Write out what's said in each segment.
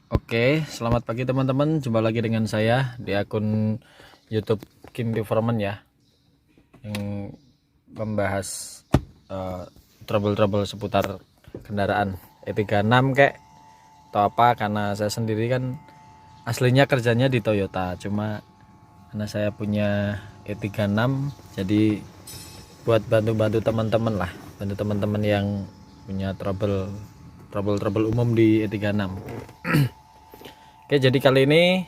Oke, selamat pagi teman-teman. Jumpa lagi dengan saya di akun YouTube Kim Development ya, yang membahas trouble-trouble seputar kendaraan E36 kayak atau apa. Karena saya sendiri kan aslinya kerjanya di Toyota, cuma karena saya punya E36, jadi buat bantu-bantu teman-teman lah, bantu teman-teman yang punya trouble umum di E36. Oke, jadi kali ini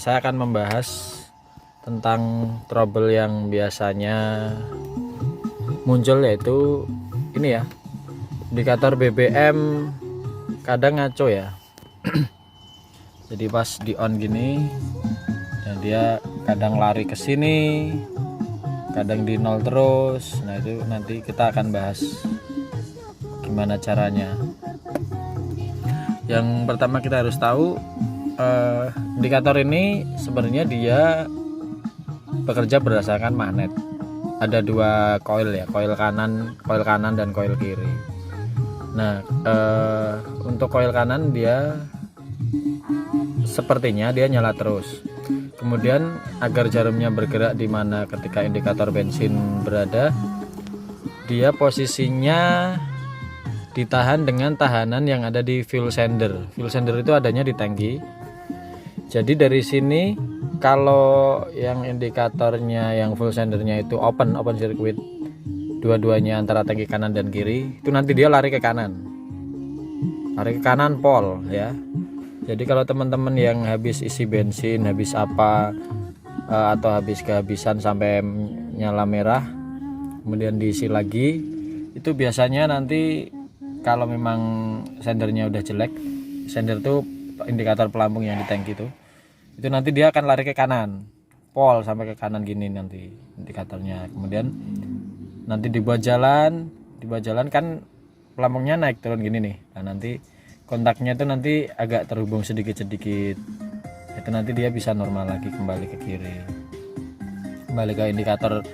saya akan membahas tentang trouble yang biasanya muncul, yaitu ini ya, indikator BBM kadang ngaco ya. Jadi pas di on gini ya, dia kadang lari ke sini, kadang di nol terus. Nah, itu nanti kita akan bahas gimana caranya. Yang pertama kita harus tahu, indikator ini sebenarnya dia bekerja berdasarkan magnet. Ada dua coil ya, coil kanan dan coil kiri. Nah, untuk coil kanan dia sepertinya dia nyala terus. Kemudian agar jarumnya bergerak di mana ketika indikator bensin berada, dia posisinya ditahan dengan tahanan yang ada di fuel sender. Fuel sender itu adanya di tangki. Jadi dari sini kalau yang indikatornya yang fuel sendernya itu open circuit, dua-duanya antara tangki kanan dan kiri, itu nanti dia lari ke kanan pol ya. Jadi kalau teman-teman yang habis isi bensin, habis apa, atau habis kehabisan sampai nyala merah, kemudian diisi lagi, itu biasanya nanti kalau memang sendernya udah jelek, sender tuh indikator pelampung yang di tangki itu nanti dia akan lari ke kanan pol sampai ke kanan gini nanti indikatornya. Kemudian nanti dibuat jalan kan pelampungnya naik turun gini nih. Nah, nanti kontaknya itu nanti agak terhubung sedikit-sedikit, itu nanti dia bisa normal lagi, kembali ke kiri, kembali ke indikator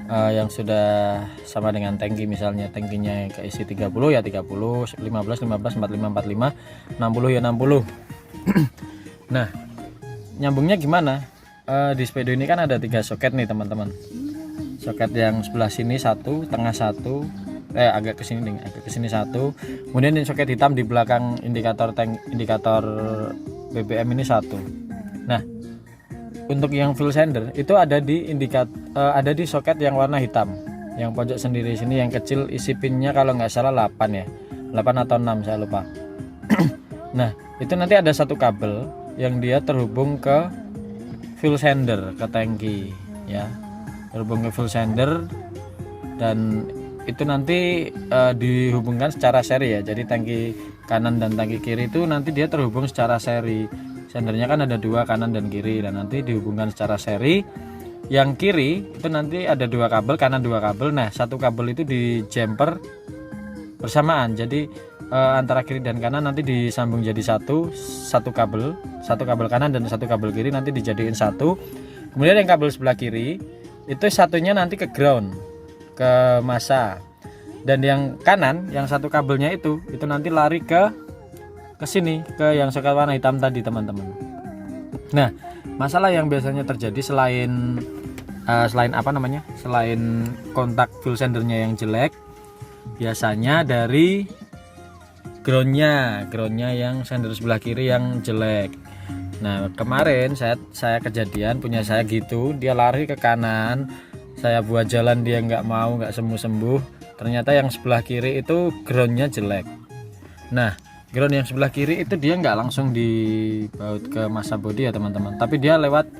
yang sudah sama dengan tangki. Misalnya tangkinya keisi 30 ya 30, 15 45 45, 60 ya 60. Nah, nyambungnya gimana? Di speedo ini kan ada 3 soket nih teman-teman. Soket yang sebelah sini satu, tengah satu, agak kesini satu, kemudian ini soket hitam di belakang indikator BBM ini satu. Nah, untuk yang fuel sender itu ada di ada di soket yang warna hitam, yang pojok sendiri sini yang kecil, isi pinnya kalau nggak salah 8 ya, 8 atau 6 saya lupa. Nah, itu nanti ada satu kabel yang dia terhubung ke fuel sender, ke tangki ya, terhubung ke fuel sender, dan itu nanti dihubungkan secara seri ya. Jadi tangki kanan dan tangki kiri itu nanti dia terhubung secara seri. Sendernya kan ada dua, kanan dan kiri, dan nanti dihubungkan secara seri. Yang kiri itu nanti ada 2 kabel, kanan 2 kabel. Nah, satu kabel itu di jumper bersamaan. Jadi antara kiri dan kanan nanti disambung jadi satu kabel kanan dan satu kabel kiri nanti dijadiin satu. Kemudian yang kabel sebelah kiri itu satunya nanti ke ground, ke masa, dan yang kanan yang satu kabelnya itu nanti lari ke sini, ke yang soket warna hitam tadi teman-teman. Nah, masalah yang biasanya terjadi selain kontak fuel sendernya yang jelek, biasanya dari groundnya yang sender sebelah kiri yang jelek. Nah, kemarin saya kejadian punya saya gitu, dia lari ke kanan, saya buat jalan dia nggak sembuh. Ternyata yang sebelah kiri itu groundnya jelek. Nah, ground yang sebelah kiri itu dia nggak langsung dibaut ke masa bodi ya teman-teman, tapi dia lewat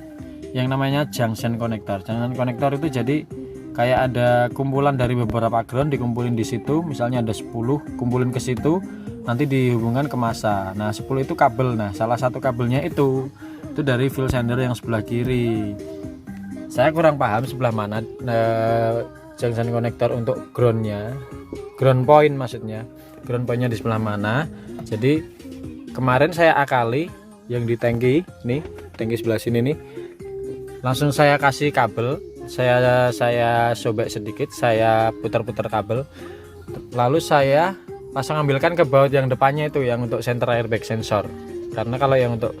yang namanya junction connector. Junction connector itu jadi kayak ada kumpulan dari beberapa ground dikumpulin di situ, misalnya ada 10, kumpulin ke situ, nanti dihubungkan ke masa. Nah, 10 itu kabel. Nah, salah satu kabelnya itu dari fuel sender yang sebelah kiri. Saya kurang paham sebelah mana junction connector untuk ground point, maksudnya ground pointnya di sebelah mana. Jadi kemarin saya akali yang di tangki nih, tangki sebelah sini nih, langsung saya kasih kabel, saya sobek sedikit, saya putar-putar kabel, lalu saya langsung ambilkan ke baut yang depannya itu, yang untuk center airbag sensor. Karena kalau yang untuk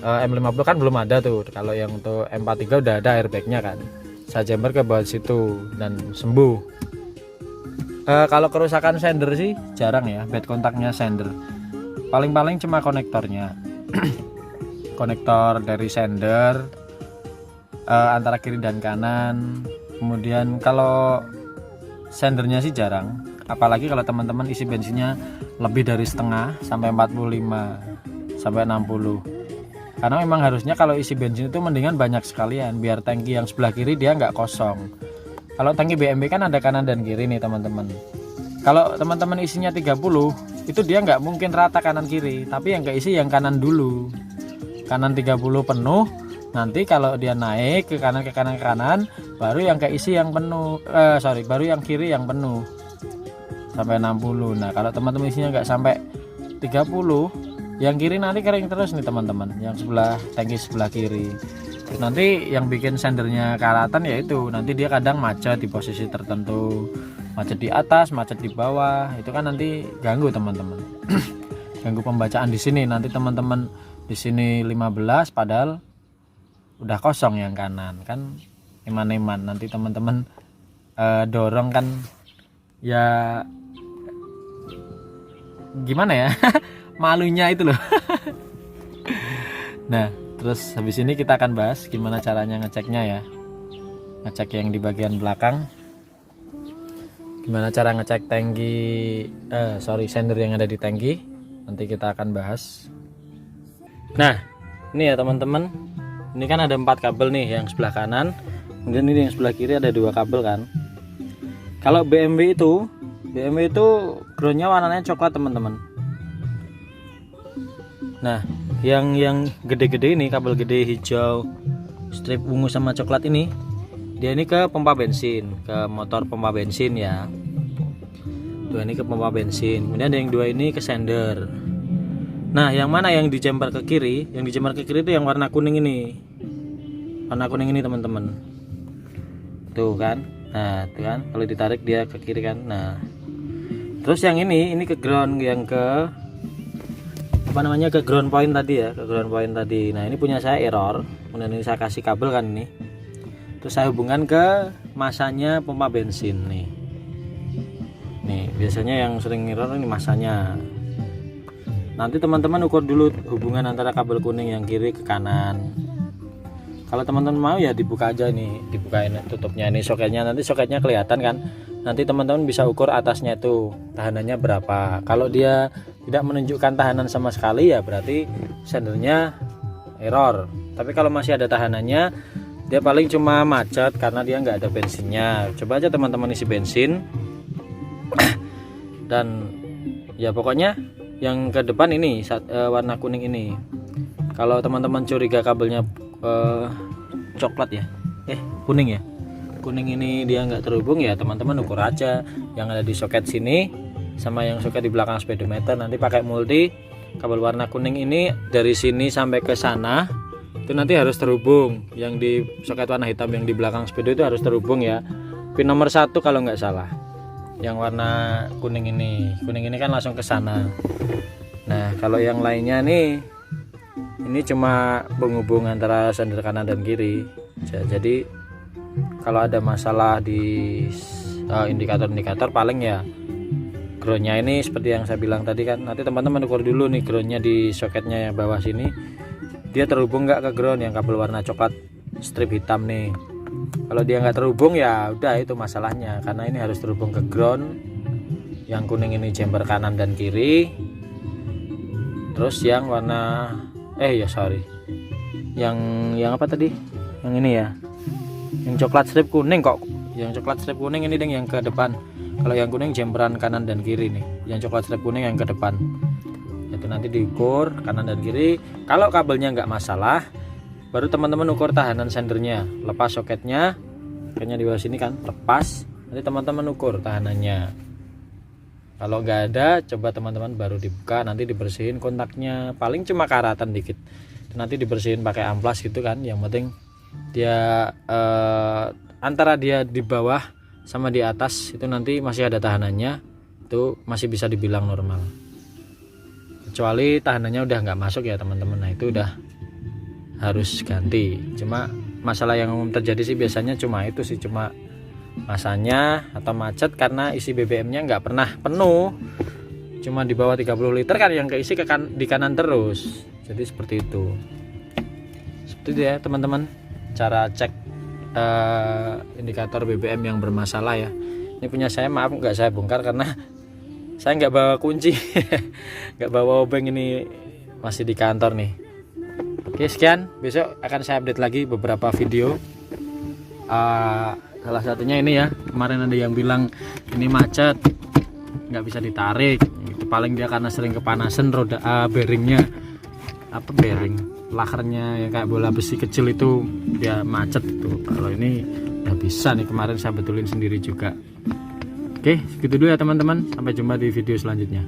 M50 kan belum ada tuh. Kalau yang untuk M43 udah ada airbagnya kan. Saya jemper ke baut situ dan sembuh. Kalau kerusakan sender sih jarang ya, bad kontaknya sender. Paling-paling cuma konektornya. Konektor dari sender antara kiri dan kanan. Kemudian kalau sendernya sih jarang, apalagi kalau teman-teman isi bensinnya lebih dari setengah sampai 45 sampai 60. Karena memang harusnya kalau isi bensin itu mendingan banyak sekalian biar tangki yang sebelah kiri dia nggak kosong. Kalau tangki BMW kan ada kanan dan kiri nih teman-teman. Kalau teman-teman isinya 30 itu dia nggak mungkin rata kanan kiri, tapi yang keisi yang kanan dulu. Kanan 30 penuh, nanti kalau dia naik ke kanan baru yang keisi yang penuh, baru yang kiri yang penuh sampai 60. Nah kalau teman-teman isinya nggak sampai 30, yang kiri nanti kering terus nih teman-teman, yang sebelah tangki sebelah kiri. Nanti yang bikin sendernya karatan yaitu nanti dia kadang macet di posisi tertentu, macet di atas, macet di bawah, itu kan nanti ganggu teman-teman. Ganggu pembacaan di sini, nanti teman-teman di sini 15 padahal udah kosong yang kanan kan, iman-iman nanti teman-teman dorong kan ya gimana ya. Malunya itu loh. Nah terus habis ini kita akan bahas gimana caranya ngeceknya ya, ngecek yang di bagian belakang, gimana cara ngecek tangki sender yang ada di tangki, nanti kita akan bahas. Nah ini ya teman-teman, ini kan ada 4 kabel nih, yang sebelah kanan, kemudian ini yang sebelah kiri ada 2 kabel kan. Kalau BMW itu groundnya warnanya coklat teman-teman. Nah yang gede-gede ini, kabel gede hijau strip ungu sama coklat ini, dia ini ke pompa bensin, ke motor pompa bensin ya. 2 ini ke pompa bensin, kemudian ada yang 2 ini ke sender. Nah yang mana yang dijemper ke kiri? Yang dijemper ke kiri itu yang warna kuning ini, warna kuning ini teman-teman, tuh kan. Nah tuh kan, kalau ditarik dia ke kiri kan. Nah terus yang ini ke ground, yang ke apa namanya, ke ground point tadi ya, ke ground point tadi. Nah ini punya saya error, kemudian ini saya kasih kabel kan ini, terus saya hubungkan ke masanya pompa bensin nih. Nih biasanya yang sering error ini masanya. Nanti teman-teman ukur dulu hubungan antara kabel kuning yang kiri ke kanan. Kalau teman-teman mau ya dibuka aja nih, dibukain tutupnya nih soketnya, nanti soketnya kelihatan kan. Nanti teman-teman bisa ukur atasnya itu tahanannya berapa. Kalau dia tidak menunjukkan tahanan sama sekali ya berarti sendernya error. Tapi kalau masih ada tahanannya, dia paling cuma macet karena dia nggak ada bensinnya. Coba aja teman-teman isi bensin. Dan ya pokoknya yang ke depan ini warna kuning ini. Kalau teman-teman curiga kabelnya coklat ya, kuning ya, kuning ini dia nggak terhubung ya teman-teman ukur aja yang ada di soket sini sama yang soket di belakang speedometer. Nanti pakai multi, kabel warna kuning ini dari sini sampai ke sana itu nanti harus terhubung. Yang di soket warna hitam yang di belakang speedo itu harus terhubung ya, pin nomor 1 kalau nggak salah. Yang warna kuning ini kan langsung ke sana. Nah kalau yang lainnya nih, ini cuma penghubung antara sender kanan dan kiri. Jadi kalau ada masalah di indikator-indikator paling ya groundnya ini seperti yang saya bilang tadi kan. Nanti teman-teman ukur dulu nih groundnya di soketnya yang bawah sini, dia terhubung nggak ke ground yang kabel warna coklat strip hitam nih. Kalau dia nggak terhubung ya udah itu masalahnya, karena ini harus terhubung ke ground. Yang kuning ini jemper kanan dan kiri. Terus yang warna yang apa tadi, yang ini ya, yang coklat strip kuning kok, yang coklat strip kuning ini deng yang ke depan. Kalau yang kuning jemperan kanan dan kiri nih, yang coklat strip kuning yang ke depan. Itu nanti diukur kanan dan kiri. Kalau kabelnya nggak masalah, baru teman-teman ukur tahanan sendernya. Lepas soketnya, soketnya di bawah sini kan, lepas. Nanti teman-teman ukur tahanannya. Kalau nggak ada, coba teman-teman baru dibuka, nanti dibersihin kontaknya, paling cuma karatan dikit. Nanti dibersihin pakai amplas gitu kan. Yang penting dia antara dia di bawah sama di atas itu nanti masih ada tahanannya. itu masih bisa dibilang normal, kecuali tahanannya udah nggak masuk ya teman-teman. Nah itu udah harus ganti. Cuma masalah yang umum terjadi sih biasanya cuma itu sih, cuma masanya atau macet karena isi BBM-nya nggak pernah penuh, cuma di bawah 30 liter kan yang keisi di kanan terus. Jadi seperti itu. Seperti itu ya teman-teman, cara cek indikator BBM yang bermasalah ya. Ini punya saya, maaf nggak saya bongkar karena saya nggak bawa kunci nggak bawa obeng, ini masih di kantor nih. Oke, sekian, besok akan saya update lagi beberapa video. Salah satunya ini ya, kemarin ada yang bilang ini macet nggak bisa ditarik itu, paling dia karena sering kepanasan roda bearingnya, apa bearing lakernya yang kayak bola besi kecil itu dia macet itu. Kalau ini udah bisa nih, kemarin saya betulin sendiri juga. Oke, segitu dulu ya teman-teman, sampai jumpa di video selanjutnya.